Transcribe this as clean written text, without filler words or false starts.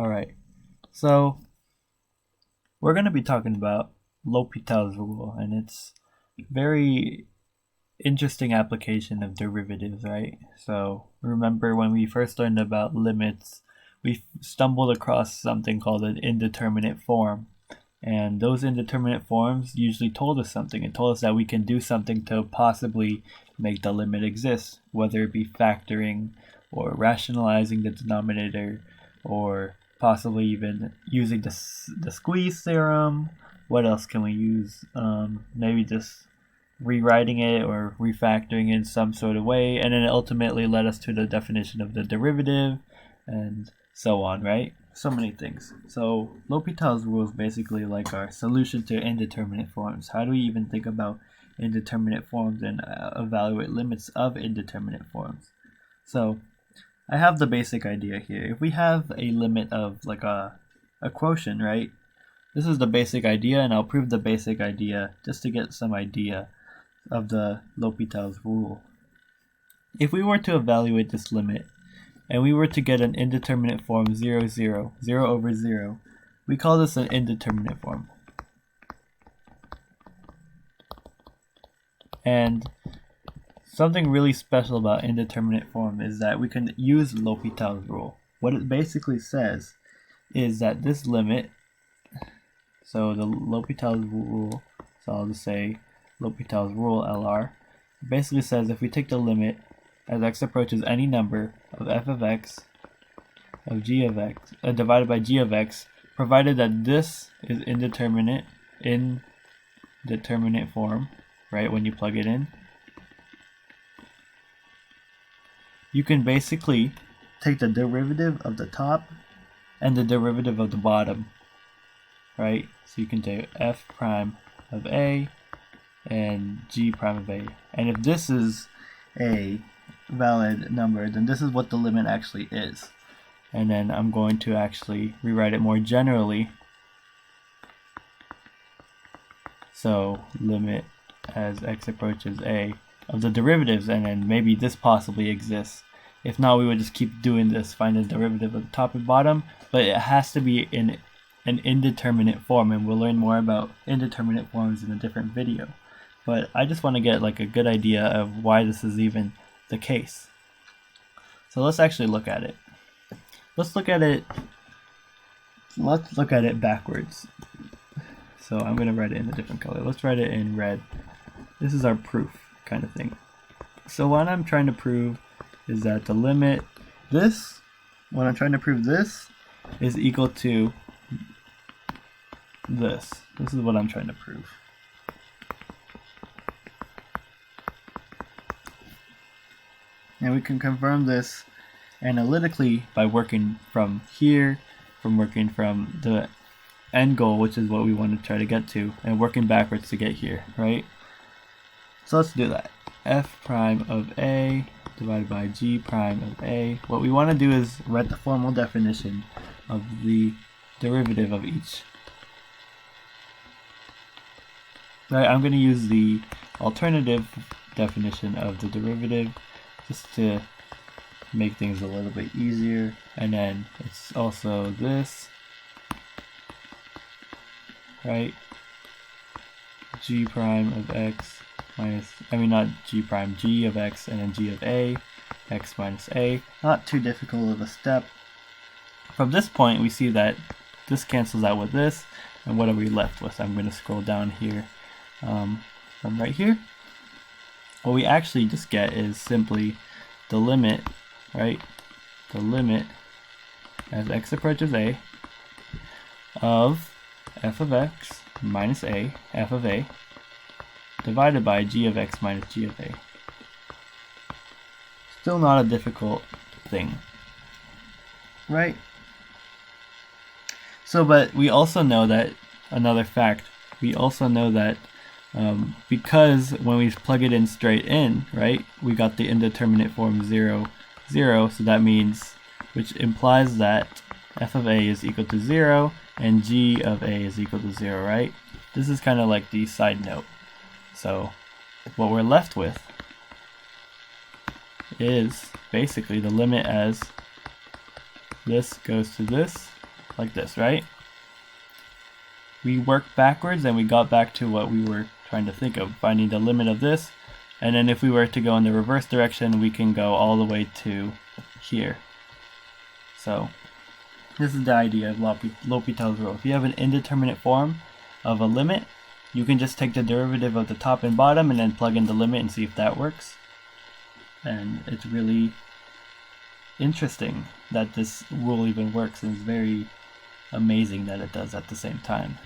Alright, so we're going to be talking about L'Hopital's rule and its very interesting application of derivatives, right? So remember when we first learned about limits, we stumbled across something called an indeterminate form. And those indeterminate forms usually told us something. It told us that we can do something to possibly make the limit exist, whether it be factoring or rationalizing the denominator or possibly even using the squeeze theorem. What else can we use? Maybe just rewriting it or refactoring it in some sort of way, and then it ultimately led us to the definition of the derivative and so on, right? So many things. So L'Hopital's rule is basically like our solution to indeterminate forms. How do we even think about indeterminate forms and evaluate limits of indeterminate forms? So I have the basic idea here. If we have a limit of like a quotient, right? This is the basic idea, and I'll prove the basic idea just to get some idea of the L'Hopital's rule. If we were to evaluate this limit, and we were to get an indeterminate form 0, 0, 0 over 0, we call this an indeterminate form. And something really special about indeterminate form is that we can use L'Hopital's rule. What it basically says is that this limit, so the L'Hopital's rule, so I'll just say L'Hopital's rule, LR, basically says if we take the limit as x approaches any number of f of x of g of x divided by g of x, provided that this is indeterminate form, right, when you plug it in, you can basically take the derivative of the top and the derivative of the bottom, right? So you can take f prime of a and g prime of a. And if this is a valid number, then this is what the limit actually is. And then I'm going to actually rewrite it more generally. So limit as x approaches a of the derivatives, and then maybe this possibly exists. If not, we would just keep doing this, find the derivative of the top and bottom, but it has to be in an indeterminate form, and we'll learn more about indeterminate forms in a different video. But I just want to get like a good idea of why this is even the case. So let's actually look at it. Let's look at it backwards. So I'm going to write it in a different color. Let's write it in red. This is our proof kind of thing. So what I'm trying to prove is that the limit, what I'm trying to prove this is equal to this. This is what I'm trying to prove. And we can confirm this analytically by working from here, working from the end goal, which is what we want to try to get to, and working backwards to get here, right? So let's do that. F prime of a divided by g prime of a. What we want to do is write the formal definition of the derivative of each. Right, I'm going to use the alternative definition of the derivative just to make things a little bit easier. And then it's also this, right? G prime of x minus, not g prime, g of x, and then g of a, x minus a. Not too difficult of a step. From this point, we see that this cancels out with this, and what are we left with? I'm going to scroll down here from right here. What we actually just get is simply the limit, right? The limit as x approaches a of f of x minus a, f of a, divided by g of x minus g of a. Still not a difficult thing, right? So, but we also know that, another fact, we also know that because when we plug it in straight in, right, we got the indeterminate form 0, 0, so that means, which implies that f of a is equal to 0 and g of a is equal to 0, right? This is kind of like the side note. So what we're left with is basically the limit as this goes to this, like this, right? We worked backwards and we got back to what we were trying to think of, finding the limit of this. And then if we were to go in the reverse direction, we can go all the way to here. So this is the idea of L'Hopital's rule. If you have an indeterminate form of a limit, you can just take the derivative of the top and bottom and then plug in the limit and see if that works. And it's really interesting that this rule even works, and it's very amazing that it does at the same time.